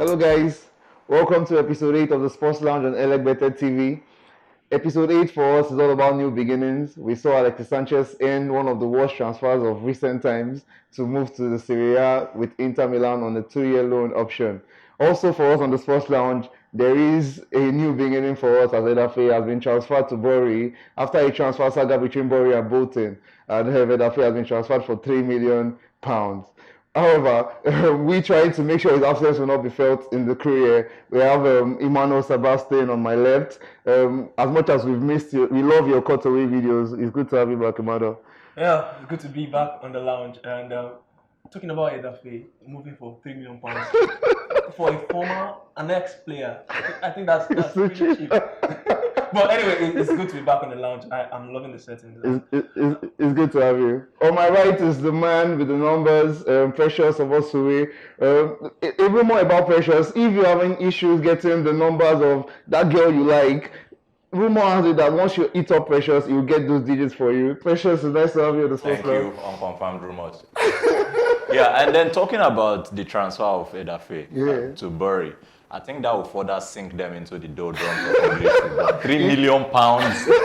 Hello guys, welcome to episode 8 of the Sports Lounge on ELEGBETE TV. Episode 8 for us is all about new beginnings. We saw Alexis Sanchez end one of the worst transfers of recent times to move to the Serie A with Inter Milan on a 2-year loan option. Also for us on the Sports Lounge, there is a new beginning for us as Edafe has been transferred to Bury after a transfer saga between Bury and Bolton. Edafe has been transferred for £3 million. However, we trying to make sure his absence will not be felt in the crew here. We have Emmanuel Sebastian on my left. As much as we've missed you, we love your cutaway videos. It's good to have you back, Emmanuel. Yeah, it's good to be back on the lounge. And talking about Edafe moving for £3 million for an ex-player, I think that's so pretty cheap. But anyway, it's good to be back on the lounch. I'm loving the setting. It's good to have you. On my right is the man with the numbers, Precious Obosue. Even more about Precious, if you're having issues getting the numbers of that girl you like, rumor has it that once you eat up Precious, you'll get those digits for you. Precious, it's nice to have you at the Sports Lounge. Thank you, unconfirmed rumors. Yeah, and then talking about the transfer of Edafe to Bury, I think that will further sink them into the doldrums of English football. £3 million.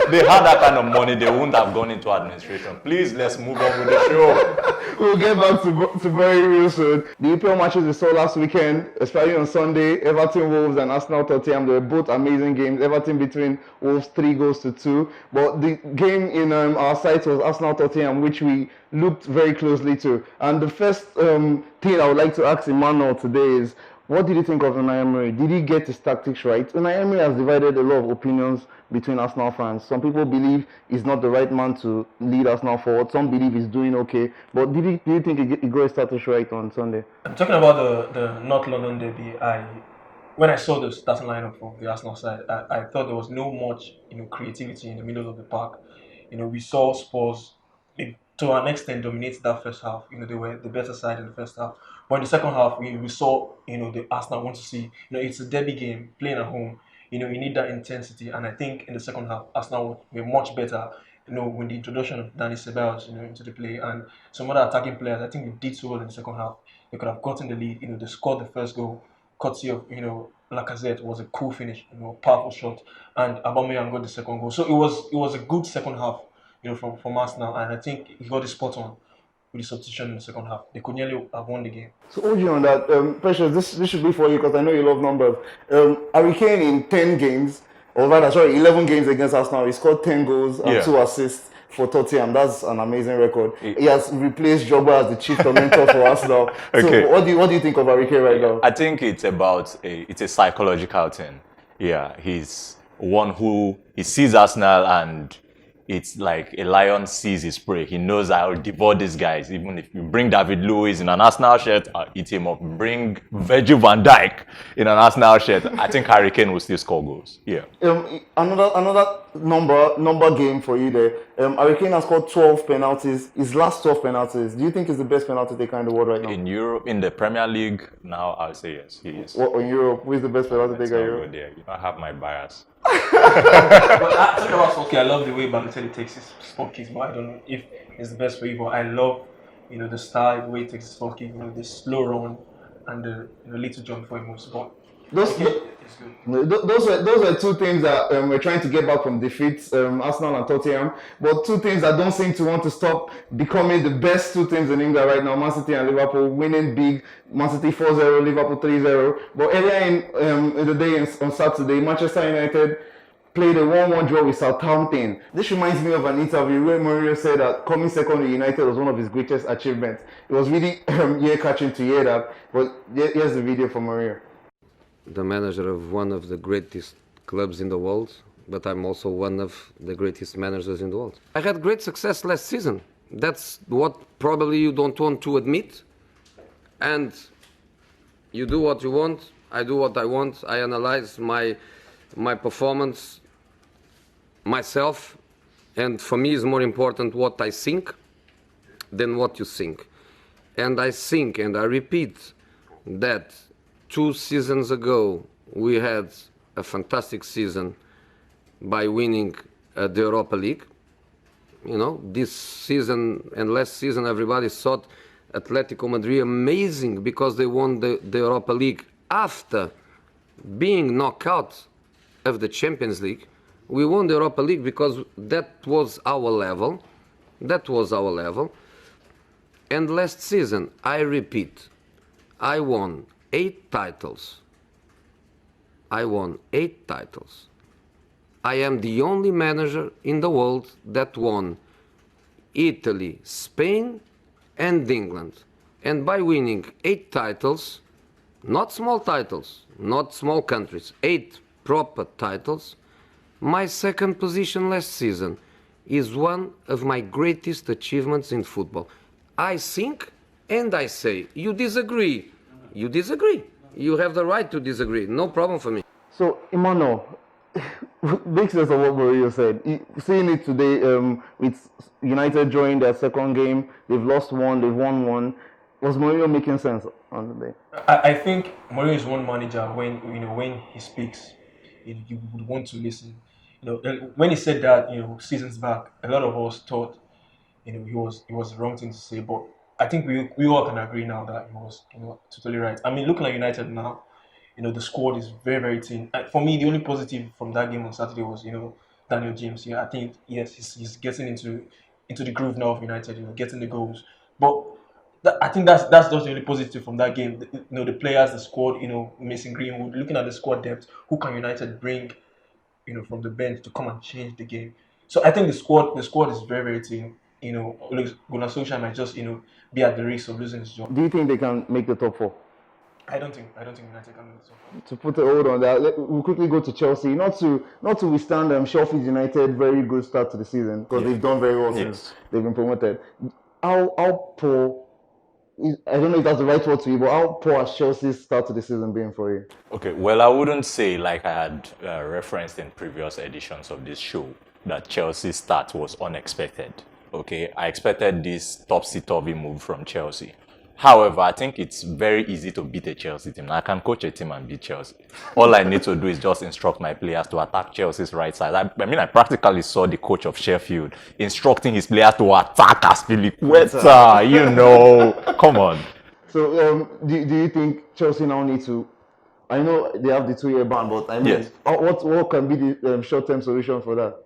They had that kind of money, they wouldn't have gone into administration. Please, let's move on with the show. We'll get back to Bury real soon. The EPL matches we saw last weekend, especially on Sunday, Everton Wolves and Arsenal Tottenham, they were both amazing games. Everton between Wolves 3-2. But the game in our site was Arsenal Tottenham, which we looked very closely to. And the first thing I would like to ask Emmanuel today is, what did you think of Unai Emery? Did he get his tactics right? Unai Emery has divided a lot of opinions between Arsenal fans. Some people believe he's not the right man to lead Arsenal forward. Some believe he's doing okay. But do you think he got his tactics right on Sunday? I'm talking about the North London derby. When I saw the starting lineup for the Arsenal side, I thought there was no much creativity in the middle of the park. We saw Spurs to an extent dominate that first half. They were the better side in the first half. But in the second half, we saw, the Arsenal want to see, it's a derby game, playing at home. You need that intensity. And I think in the second half, Arsenal were much better, with the introduction of Danny Ceballos, into the play. And some other attacking players, I think they did so well in the second half. They could have gotten the lead. They scored the first goal. Courtesy of, Lacazette was a cool finish, powerful shot. And Aubameyang got the second goal. So it was a good second half, from Arsenal. And I think he got it spot on with the substitution in the second half. They could nearly have won the game. So, OG on that, Precious, this should be for you because I know you love numbers. Harry Kane in 10 games, or rather, 11 games against Arsenal, he scored 10 goals and 2 assists for Tottenham. That's an amazing record. He has replaced Jogba as the chief tormentor for Arsenal. Okay. So, what do you think of Harry Kane right now? I think it's a psychological thing. Yeah, he's one who he sees Arsenal and it's like a lion sees his prey. He knows I'll devour these guys. Even if you bring David Luiz in an Arsenal shirt, I'll eat him up. Bring Virgil van Dijk in an Arsenal shirt, I think Harry Kane will still score goals. Yeah. Another number game for you there. Harry Kane has scored 12 penalties. His last 12 penalties. Do you think he's the best penalty taker in the world right now? In Europe, in the Premier League, now I'll say yes, he is. What, in Europe, who is the best penalty taker in Europe? There. I have my bias. But talking about Sporky, I love the way Balotelli takes his spot kicks, but I don't know if it's the best for you. But I love, the style, the way he takes his spot kick, the slow run and the little jump before he moves. But those were two things that we're trying to get back from defeats, Arsenal and Tottenham. But two things that don't seem to want to stop becoming the best two teams in England right now, Man City and Liverpool, winning big. Man City 4-0, Liverpool 3-0. But earlier in the day on Saturday, Manchester United played a 1-1 draw with Southampton. This reminds me of an interview where Mourinho said that coming second to United was one of his greatest achievements. It was really ear-catching to hear that. But here's the video from Mourinho. The manager of one of the greatest clubs in the world, but I'm also one of the greatest managers in the world. I had great success last season. That's what probably you don't want to admit. And you do what you want, I do what I want. I analyze my performance myself, and for me it's more important what I think than what you think. And I think, and I repeat, that 2 seasons ago we had a fantastic season by winning the Europa League. This season and last season everybody thought Atletico Madrid amazing because they won the Europa League after being knocked out of the Champions League, we won the Europa League because that was our level. That was our level. And last season, I repeat, I won 8 titles. I won 8 titles. I am the only manager in the world that won Italy, Spain, and England. And by winning 8 titles, not small titles, not small countries, 8 proper titles, my second position last season is one of my greatest achievements in football. I think and I say, you disagree. You disagree. You have the right to disagree. No problem for me. So, Emmanuel, big sense of what Mourinho said. Seeing it today, with United drawing their second game, they've lost one, they've won one. Was Mourinho making sense on the day? I think Mourinho is one manager when he speaks, you would want to listen. When he said that seasons back, a lot of us thought he was the wrong thing to say, but I think we all can agree now that he was totally right. I mean, looking at United now, the squad is very, very thin. For me, the only positive from that game on Saturday was Daniel James. I think yes, he's getting into the groove now of United. Getting the goals, but I think that's just the only positive from that game. The players, the squad. Mason Greenwood. Looking at the squad depth, who can United bring? From the bench to come and change the game. So I think the squad is very, very thin. Gunnar Solskjaer might just be at the risk of losing his job. Do you think they can make the top 4? I don't think United can make the top 4. To put a hold on that, we'll quickly go to Chelsea. Not to withstand Sheffield United very good start to the season because they've done very well since they've been promoted. How poor? I don't know if that's the right word to you, but how poor has Chelsea's start to the season been for you? Okay, well, I wouldn't say, like I had referenced in previous editions of this show, that Chelsea's start was unexpected. Okay, I expected this topsy-turvy move from Chelsea. However, I think it's very easy to beat a Chelsea team. I can coach a team and beat Chelsea. All I need to do is just instruct my players to attack Chelsea's right side. I practically saw the coach of Sheffield instructing his players to attack Aspilicueta. Come on. So, do you think Chelsea now need to? I know they have the 2-year ban, but I mean, what can be the short-term solution for that?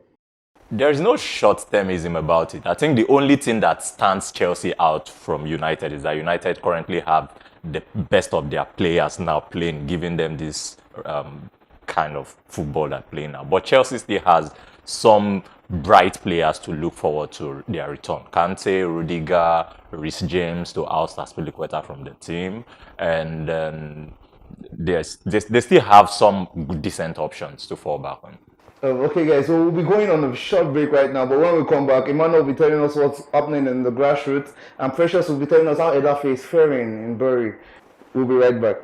There's no short-termism about it. I think the only thing that stands Chelsea out from United is that United currently have the best of their players now playing, giving them this kind of football they're playing now. But Chelsea still has some bright players to look forward to their return. Kante, Rudiger, Reece James to oust Aspilicueta from the team. And then they still have some decent options to fall back on. Okay, guys, so we'll be going on a short break right now, but when we come back, Emmanuel will be telling us what's happening in the grassroots, and Precious will be telling us how Edafe is faring in Bury. We'll be right back.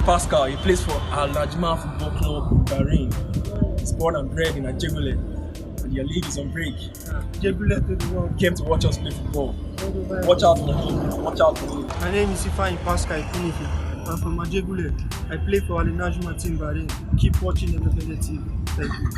Pascal, he plays for Al Najma Football Club in Bahrain. He's born and bred in Ajegule, and your league is on break. Ajegule to the world. Came to watch us play football. Watch out for him. Watch out for him. My name is Ifeanyi Pascal Ikunifi. I'm from Ajegule. I play for Al Najma team Bahrain. Keep watching ELEGBETE TV. Thank you.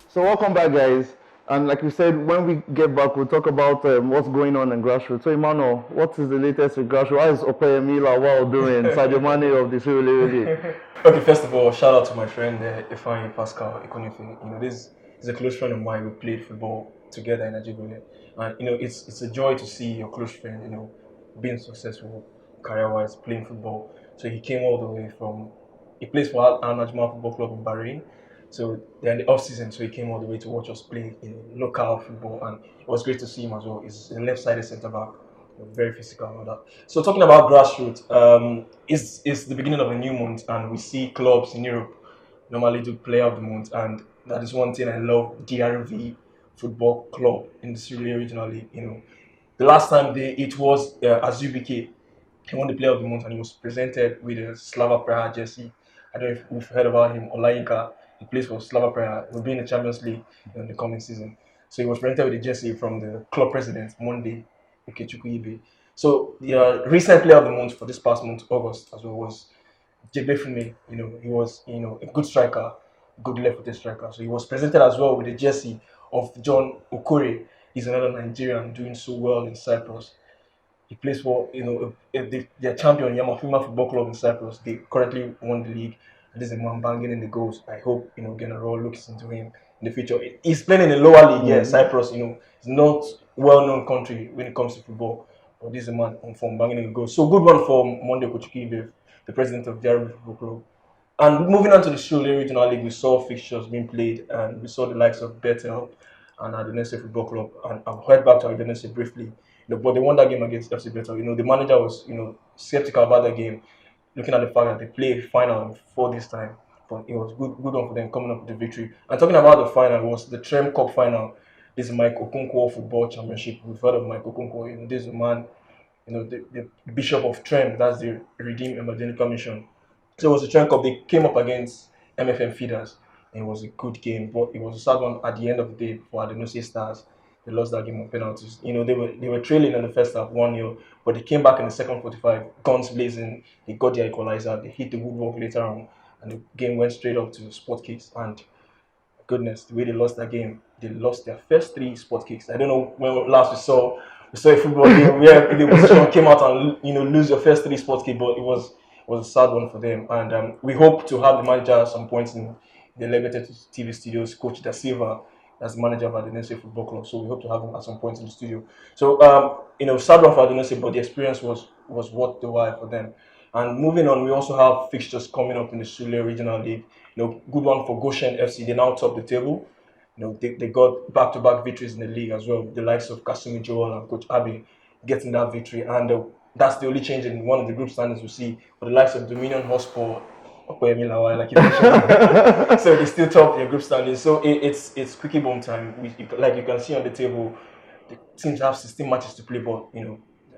So welcome back, guys. And like we said, when we get back, we'll talk about what's going on in grassroots. So, Emmanuel, what is the latest with grassroots? How is Opeyemi Lawal doing? Sadio Mane of the Sierra. Okay, first of all, shout out to my friend Ifeanyi Pascal Ikunifi. This is a close friend of mine. We played football together in Ajibule. And it's a joy to see your close friend, being successful career-wise, playing football. So he came all the way he plays for Al Najma Football Club in Bahrain. So they're in the off season, so he came all the way to watch us play local football, and it was great to see him as well. He's a left-sided centre back, very physical and all that. So talking about grassroots, it's the beginning of a new month, and we see clubs in Europe normally do player of the month, and that is one thing I love. DRV Football Club in the Syria Regional League. The last time it was Azubike. He won the player of the month, and he was presented with a Slava Praha jersey. I don't know if you've heard about him, Olayinka. He plays for Slava Praha. He'll be in the Champions League in the coming season. So he was presented with a jersey from the club president, Monday Okechukwu Ibe. So the recent player of the month for this past month, August, as well, was Jebe. He was a good striker, good left-footed striker. So he was presented as well with a jersey of John Okore. He's another Nigerian doing so well in Cyprus. He plays for their champion Yamafima Football Club in Cyprus. They currently won the league. And this is a man banging in the goals. I hope General looks into him in the future. He's playing in a lower league here, Cyprus. It's not well-known country when it comes to football. But this is a man on form banging in the goals. So good one for Monday Kochuki, the president of Jarabi Football Club. And moving on to the Shule Regional League, we saw fixtures being played, and we saw the likes of Bethel and Udinese Football Club. And I've heard back to Udinese briefly. But they won that game against FC Bethel. The manager was skeptical about that game, looking at the fact that they played final for this time. But it was good one for them coming up with the victory. And talking about the final, it was the Trem Cup final. This is Mike Okonkwo Football Championship. We've heard of Mike Okonkwo. This is a man, the Bishop of Trem. That's the Redeemed Evangelical Mission. So it was a Trem Cup. They came up against MFM Feeders. And it was a good game, but it was a sad one at the end of the day for Adenose Stars. They lost that game on penalties. They were trailing in the first half 1-0, but they came back in the second 45, guns blazing. They got their equalizer. They hit the woodwork later on, and the game went straight up to sport kicks. And goodness, the way they lost that game, they lost their first 3 sport kicks. I don't know when last we saw a football game where the opposition came out and lose your first 3 sport kicks, but it was a sad one for them. And we hope to have the manager at some point in the ELEGBETE TV studios, Coach Da Silva, as the manager of Udinese Football Club. So we hope to have him at some point in the studio. So, sad one for Udinese, but the experience was worth the while for them. And moving on, we also have fixtures coming up in the Sule Regional League. Good one for Goshen FC. They now top the table. They got back-to-back victories in the league as well. The likes of Kasumi Joel and Coach Abe getting that victory. And that's the only change in one of the group standings we see. For the likes of Dominion Hotspur, like you mentioned. So they still top their group standings. So it's quickie bomb time. Like you can see on the table, the teams have 16 matches to play, but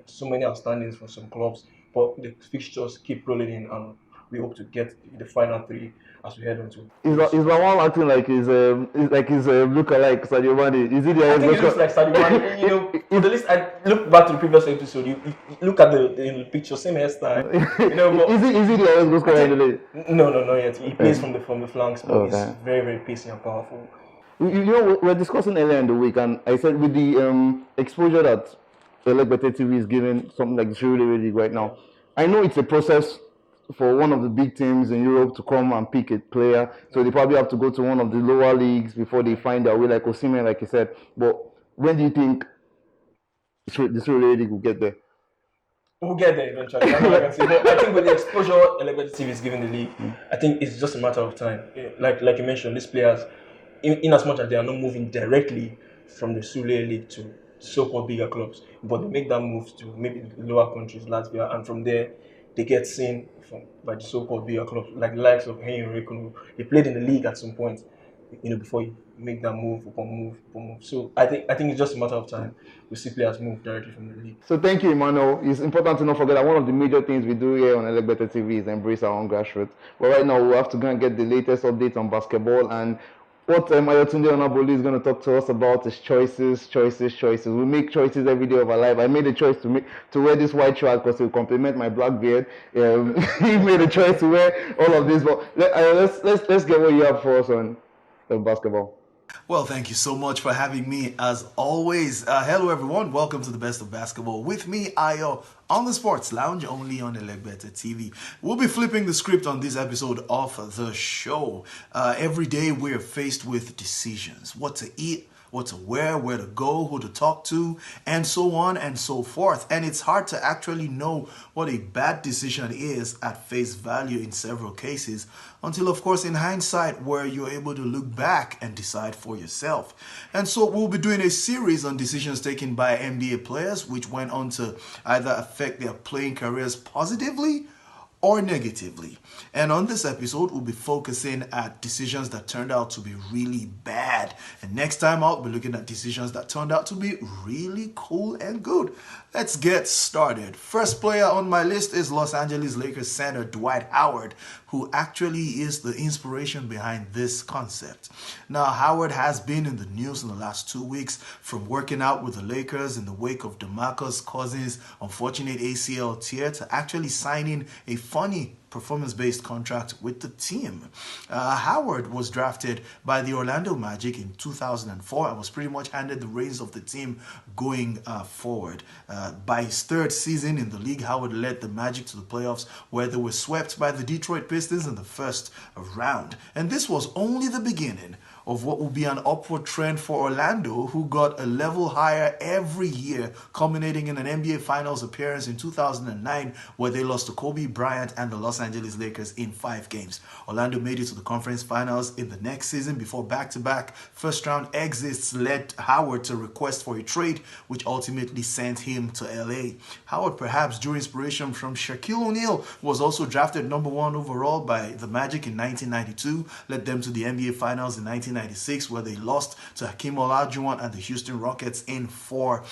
so many outstandings for some clubs. But the fixtures keep rolling in, and we hope to get the final 3 as we head on to. Is Lawal acting like his look-alike Sadio Mane? Is it the I think it looks like Sadio Mane. For the list, I look back to the previous episode. You look at the picture, same hairstyle. But is he the highest goal scorer in the league? No, not yet. He plays from the flanks, but he's very, very pacey and powerful. We're discussing earlier in the week, and I said with the exposure that ELEGBETE TV is giving something like the Shule League right now, I know it's a process for one of the big teams in Europe to come and pick a player, so they probably have to go to one of the lower leagues before they find their way, like Osimhen, like you said. But when do you think the Shule League will get there? We'll get there eventually. That's all I can say. But I think with the exposure ELEGBETE TV is giving the league, I think it's just a matter of time. Like you mentioned, these players, in as much as they are not moving directly from the Sule League to so-called bigger clubs, but they make that move to maybe the lower countries, Latvia, and from there they get seen by the so-called bigger clubs, like the likes of Henry Rekunu. He played in the league at some point, before you make that move upon move. So I think it's just a matter of time. We see players move directly from the league. So thank you, Emmanuel. It's important to not forget that one of the major things we do here on ELEGBETE TV is embrace our own grassroots. But right now we have to go and get the latest updates on basketball, and what Ayotunde Onabolu is going to talk to us about is choices. We make choices every day of our life. I made a choice to wear this white shirt because it will complement my black beard. He made a choice to wear all of this. But let's get what you have for us on basketball. Well, thank you so much for having me as always. Hello, everyone. Welcome to the best of basketball with me, Ayo, on the Sports Lounge, only on ELEGBETE TV. We'll be flipping the script on this episode of the show. Every day we're faced with decisions: what to eat, what to wear, where to go, who to talk to, and so on and so forth. And it's hard to actually know what a bad decision is at face value in several cases until, of course, in hindsight, where you're able to look back and decide for yourself. And so we'll be doing a series on decisions taken by NBA players which went on to either affect their playing careers positively or negatively. And on this episode, we'll be focusing at decisions that turned out to be really bad. And next time out, we'll be looking at decisions that turned out to be really cool and good. Let's get started. First player on my list is Los Angeles Lakers center Dwight Howard, who actually is the inspiration behind this concept. Now, Howard has been in the news in the last 2 weeks, from working out with the Lakers in the wake of DeMarcus Cousins' unfortunate ACL tear to actually signing a funny performance-based contract with the team. Howard was drafted by the Orlando Magic in 2004 and was pretty much handed the reins of the team going forward. By his third season in the league, Howard led the Magic to the playoffs, where they were swept by the Detroit Pistons in the first round. And this was only the beginning of what will be an upward trend for Orlando, who got a level higher every year, culminating in an NBA Finals appearance in 2009, where they lost to Kobe Bryant and the Los Angeles Lakers in 5 games. Orlando made it to the conference finals in the next season before back-to-back first-round exits led Howard to request for a trade, which ultimately sent him to LA. Howard perhaps drew inspiration from Shaquille O'Neal, who was also drafted number 1 overall by the Magic in 1992, led them to the NBA Finals in 1996, where they lost to Hakeem Olajuwon and the Houston Rockets in 4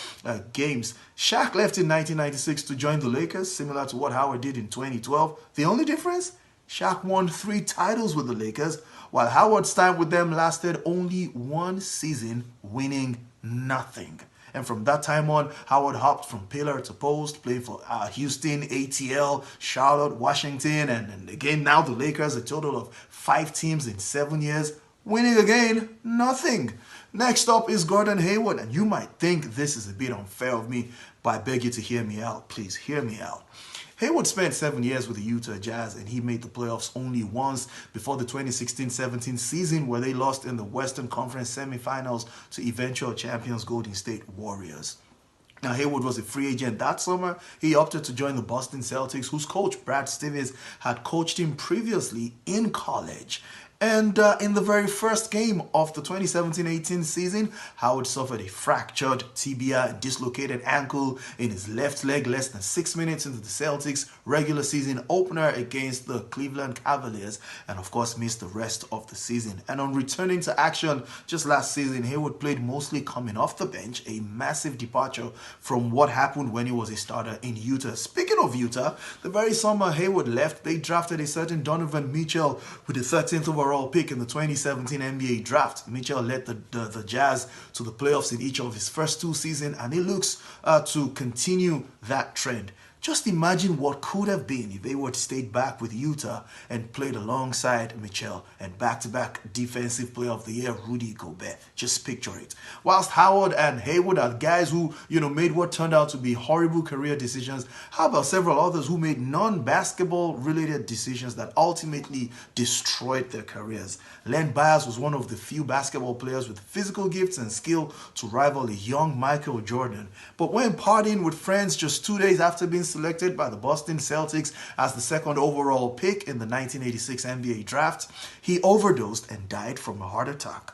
games. Shaq left in 1996 to join the Lakers, similar to what Howard did in 2012. The only difference? Shaq won 3 titles with the Lakers, while Howard's time with them lasted only 1 season, winning nothing. And from that time on, Howard hopped from pillar to post, playing for Houston, ATL, Charlotte, Washington, and again now the Lakers, a total of 5 teams in 7 years, winning again nothing. Next up is Gordon Hayward, and you might think this is a bit unfair of me, but I beg you to hear me out. Please hear me out. Hayward spent 7 years with the Utah Jazz, and he made the playoffs only once before the 2016-17 season, where they lost in the Western Conference semifinals to eventual champions Golden State Warriors. Now, Hayward was a free agent that summer. He opted to join the Boston Celtics, whose coach, Brad Stevens, had coached him previously in college. And in the very first game of the 2017-18 season, Howard suffered a fractured tibia and dislocated ankle in his left leg less than 6 minutes into the Celtics' regular season opener against the Cleveland Cavaliers, and of course missed the rest of the season. And on returning to action just last season, Hayward played mostly coming off the bench, a massive departure from what happened when he was a starter in Utah. Speaking of Utah, the very summer Hayward left, they drafted a certain Donovan Mitchell with the 13th overall pick in the 2017 NBA draft. Mitchell led the Jazz to the playoffs in each of his first 2 seasons, and he looks to continue that trend. Just imagine what could have been if Hayward stayed back with Utah and played alongside Mitchell and back-to-back Defensive Player of the Year Rudy Gobert. Just picture it. Whilst Howard and Hayward are guys who, made what turned out to be horrible career decisions, how about several others who made non-basketball related decisions that ultimately destroyed their careers? Len Bias was one of the few basketball players with physical gifts and skill to rival a young Michael Jordan. But when partying with friends just 2 days after being selected by the Boston Celtics as the 2nd overall pick in the 1986 NBA draft, he overdosed and died from a heart attack.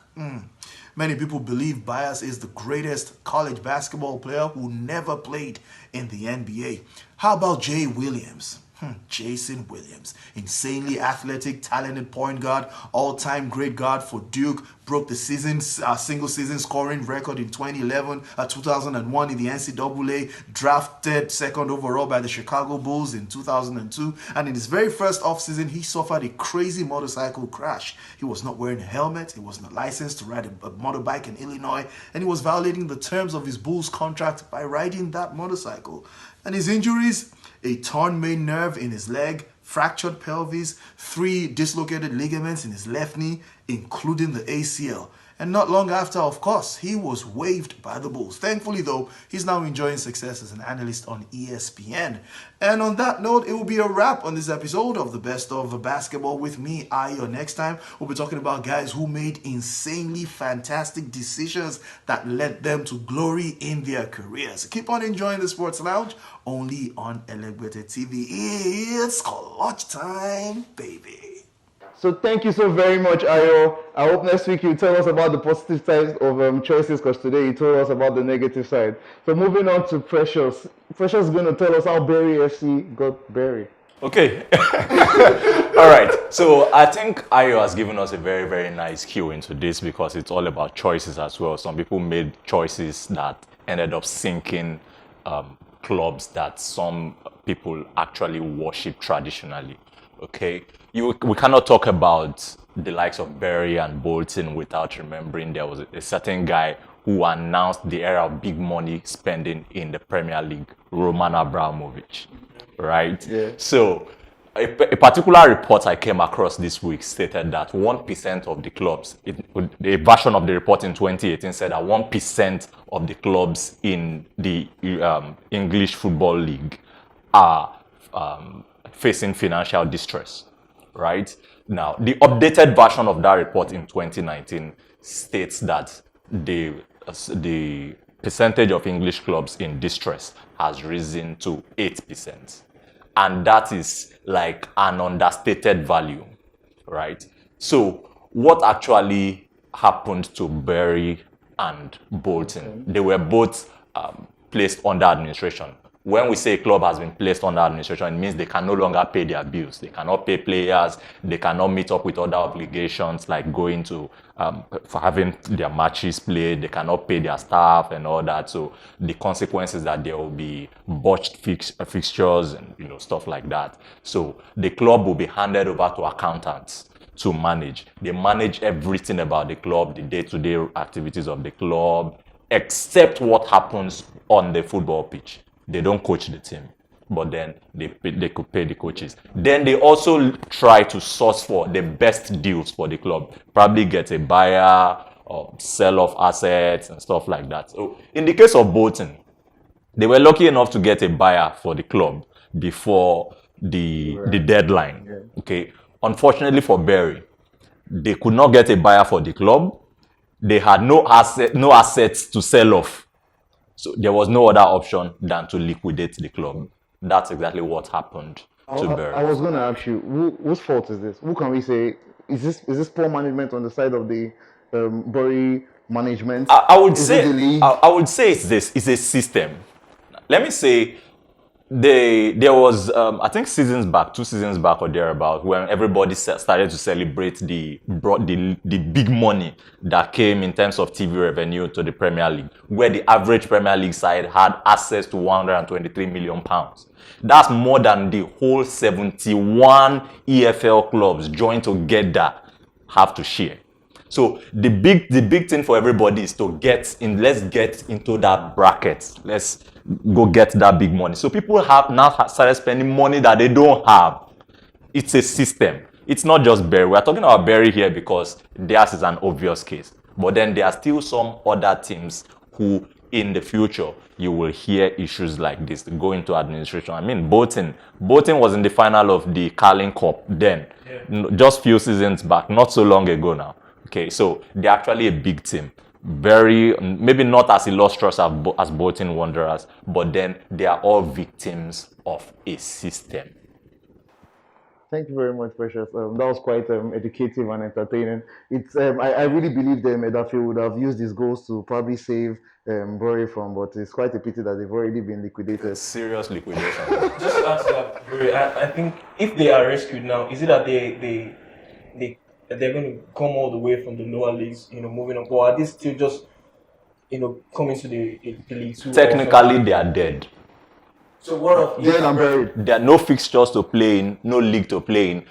Many people believe Bias is the greatest college basketball player who never played in the NBA. How about Jay Williams? Jason Williams, insanely athletic, talented point guard, all-time great guard for Duke, broke the single season scoring record in 2001 in the NCAA, drafted 2nd overall by the Chicago Bulls in 2002, and in his very first offseason, he suffered a crazy motorcycle crash. He was not wearing a helmet, he was not licensed to ride a motorbike in Illinois, and he was violating the terms of his Bulls contract by riding that motorcycle. And his injuries? A torn main nerve in his leg, fractured pelvis, 3 dislocated ligaments in his left knee, including the ACL. And not long after, of course, he was waived by the Bulls. Thankfully, though, he's now enjoying success as an analyst on ESPN. And on that note, it will be a wrap on this episode of the Best of Basketball with me, Ayo. Next time, we'll be talking about guys who made insanely fantastic decisions that led them to glory in their careers. Keep on enjoying the Sports Lounge, only on ELEGBETE TV. It's clutch time, baby. So thank you so very much, Ayo. I hope next week you tell us about the positive sides of choices, because today you told us about the negative side. So moving on to Precious. Precious is going to tell us how Berry FC got buried. Okay. All right. So I think Ayo has given us a very, very nice cue into this, because it's all about choices as well. Some people made choices that ended up sinking clubs that some people actually worship traditionally. Okay. We cannot talk about the likes of Berry and Bolton without remembering there was a certain guy who announced the era of big money spending in the Premier League, Roman Abramovich, right? Yeah. So a particular report I came across this week stated that 1% of the clubs, a version of the report in 2018 said that 1% of the clubs in the English Football League are facing financial distress. Right now, the updated version of that report in 2019 states that the percentage of English clubs in distress has risen to 8%, and that is like an understated value, right? So, what actually happened to Berry and Bolton? They were both placed under administration. When we say a club has been placed under administration, it means they can no longer pay their bills. They cannot pay players. They cannot meet up with other obligations like going to, for having their matches played. They cannot pay their staff and all that. So the consequence is that there will be botched fixtures and stuff like that. So the club will be handed over to accountants to manage. They manage everything about the club, the day-to-day activities of the club, except what happens on the football pitch. They don't coach the team, but then they could pay the coaches. Then they also try to source for the best deals for the club. Probably get a buyer or sell off assets and stuff like that. So in the case of Bolton, they were lucky enough to get a buyer for the club before the deadline. Yeah. Okay. Unfortunately for Berry, they could not get a buyer for the club. They had no assets to sell off. So there was no other option than to liquidate the club. That's exactly what happened to Berry. I was going to ask you, whose fault is this? Who can we say, is this poor management on the side of the Berry management? I would say it's this. It's a system. Let me say, there was I think 2 seasons back or thereabout, when everybody started to celebrate the big money that came in terms of TV revenue to the Premier League, where the average Premier League side had access to £123 million. That's more than the whole 71 EFL clubs joined together have to share. So the big thing for everybody is to let's get into that bracket. Let's go get that big money. So people have now started spending money that they don't have. It's a system. It's not just Berry. We're talking about Berry here because theirs is an obvious case. But then there are still some other teams who, in the future, you will hear issues like this go into administration. I mean, Bolton was in the final of the Carling Cup then, just few seasons back, not so long ago now. Okay, so they're actually a big team. Very, maybe not as illustrious as Bolton Wanderers, but then they are all victims of a system. Thank you very much, Precious. That was quite educative and entertaining. It's I really believe Edafi would have used these goals to probably save Bury from, but it's quite a pity that they've already been liquidated. Serious liquidation. Just to answer that, Bury, I think if they are rescued now, is it that they're going to come all the way from the lower leagues, moving up, or are they still just, coming to the League Two? Technically, they are dead. So what of dead and buried? There are no fixtures to play in, no league to play in,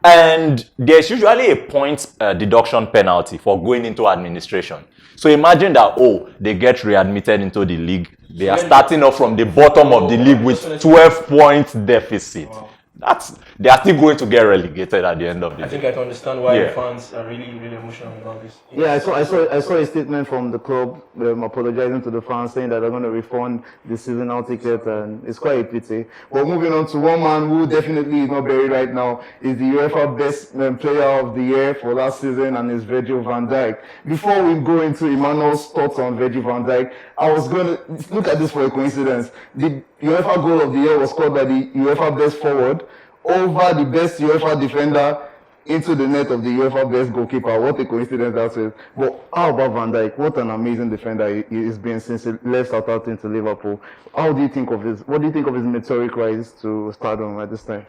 and there's usually a point deduction penalty for going into administration. So imagine that they get readmitted into the league. They are starting off from the bottom of the league with 12 points deficit. Wow. they are still going to get relegated at the end of the I day. think I can understand why Yeah. the fans are really, really emotional about this. Yeah, I saw a statement from the club apologizing to the fans, saying that they're going to refund the seasonal ticket, and it's quite a pity. But moving on to one man who definitely is not buried right now is the UEFA Best Player of the Year for last season, and is Virgil van Dijk. Before we go into Emmanuel's thoughts on Virgil van Dijk, I was going to look at this for a coincidence. The UEFA Goal of the Year was scored by the UEFA Best Forward over the Best UEFA Defender into the net of the UEFA Best Goalkeeper. What a coincidence that is. But how about Van Dijk? What an amazing defender he has been since he left Southampton to Liverpool. What do you think of his meteoric rise to stardom at this time?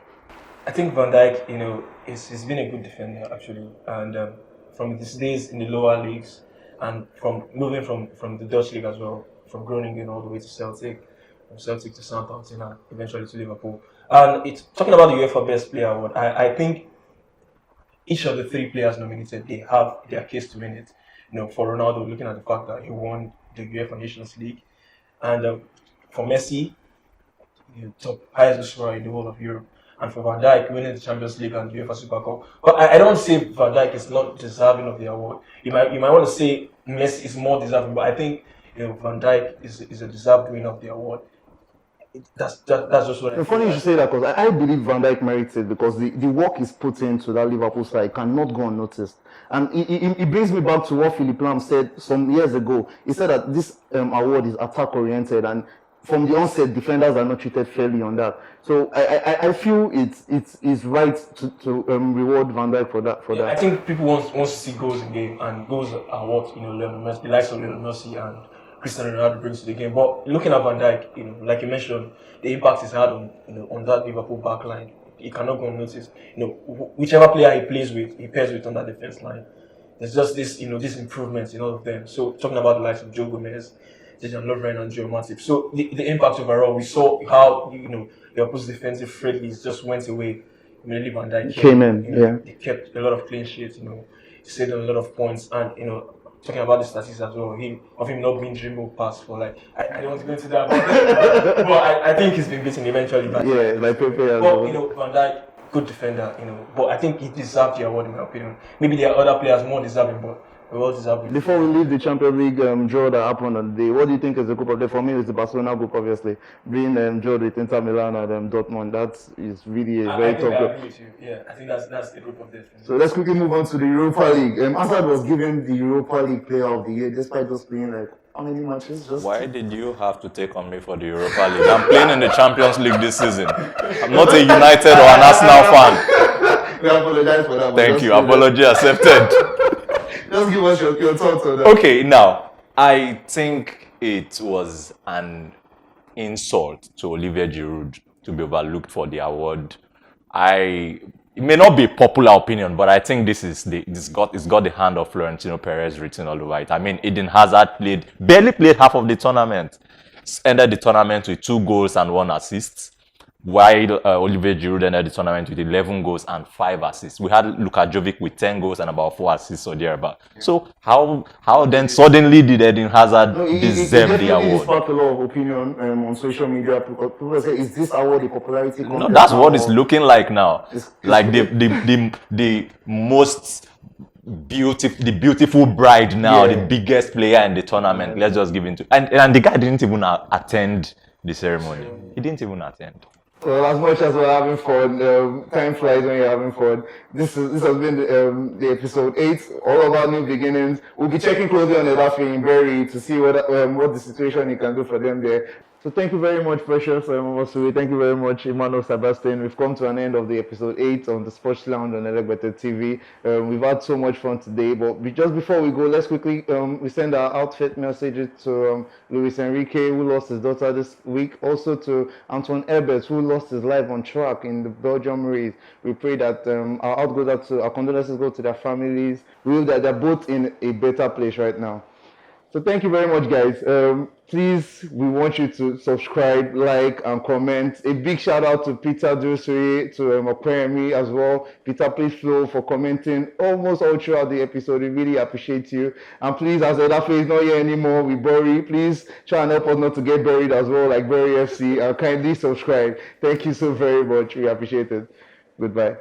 I think Van Dijk, he's been a good defender actually, and from his days in the lower leagues, and from moving from the Dutch league as well, from Groningen all the way to Celtic, from Celtic to Southampton, and eventually to Liverpool. And it's talking about the UEFA Best Player Award. I think each of the three players nominated, they have their case to win it. For Ronaldo, looking at the fact that he won the UEFA Nations League, and for Messi, top highest scorer in the whole of Europe, and for Van Dijk, winning the Champions League and the UEFA Super Cup. But I don't say Van Dijk is not deserving of the award. You might want to say Messi is more deserving, but I think Van Dijk is a deserved winner of the award. That's just what It's funny you should say that, because I believe Van Dijk merits it, because the work he's put into that Liverpool side cannot go unnoticed. And it brings me back to what Philip Lahm said some years ago. He said that this award is attack oriented, and from the onset, defenders are not treated fairly on that. So I feel it's right to reward Van Dijk for that. I think people want to see goals in game, and goals are what the likes of Lionel Messi and Cristiano Ronaldo brings to the game. But looking at Van Dijk, like you mentioned, the impact he's had on that Liverpool backline, he cannot go unnoticed. Whichever player he plays with, he pairs with on that defense line. There's just this, these improvements in all of them. So talking about the likes of Joe Gomez, Dejan Lovren, and Joe Matip. So the impact overall, we saw how the opposite defensive friendlies just went away. Immediately Van Dijk came in. They kept a lot of clean sheets. He saved a lot of points, and talking about the statistics as well, of him not being dribbled past for I don't want to go into that, but I think he's been beaten eventually. But Pepe as well. well. Van Dijk, good defender, but I think he deserved the award in my opinion. Maybe there are other players more deserving, but we all deserve it. Before we leave the Champions League draw that happened on the day, what do you think is the group of the? For me, it's the Barcelona group, obviously. Being drawn with Inter Milan and Dortmund, that is really a very tough I group. agree with you. Yeah, I think that's the group of death. So let's quickly move on to the Europa League. Hazard was given the Europa League Player of the Year, despite just playing how many matches? Why did you have to take on me for the Europa League? I'm playing in the Champions League this season. I'm not a United or an Arsenal fan. We apologize for that. Thank you. Apology accepted. Just give us your thoughts on that. Okay, now, I think it was an insult to Olivier Giroud to be overlooked for the award. It may not be a popular opinion, but I think it's got the hand of Florentino Perez written all over it. I mean, Eden Hazard barely played half of the tournament. Ended the tournament with 2 goals and 1 assist. While Olivier Giroud ended the tournament with 11 goals and 5 assists. We had Luka Jovic with 10 goals and about 4 assists or thereabout. So how then suddenly did Eden Hazard deserve the award? It sparked a lot of opinion on social media. People say, is this award a popularity contest? No, that's what it's looking like now. Like the most beautiful bride now, the biggest player in the tournament. Let's just give it to and the guy didn't even attend the ceremony. He didn't even attend. Well, as much as we're having fun, time flies when you're having fun. This has been the episode 8, all about new beginnings. We'll be checking closely on Edafi in Berry to see what the situation he can do for them there. So thank you very much, Precious Mosuri. Thank you very much, Emmanuel Sebastian. We've come to an end of the episode 8 on the Sports Lounge on ELEGBETE TV. We've had so much fun today, but just before we go, let's quickly we send our outfit messages to Luis Enrique, who lost his daughter this week. Also to Antoine Herbert, who lost his life on track in the Belgium race. We pray that our condolences go to their families. We hope that they're both in a better place right now. So thank you very much, guys. Please, we want you to subscribe, like, and comment. A big shout out to Peter Dursey, to Okwemi as well. Peter, please flow for commenting almost all throughout the episode. We really appreciate you. And please, as Edafe is not here anymore, we bury. Please try and help us not to get buried as well, like Bury FC. And kindly subscribe. Thank you so very much. We appreciate it. Goodbye.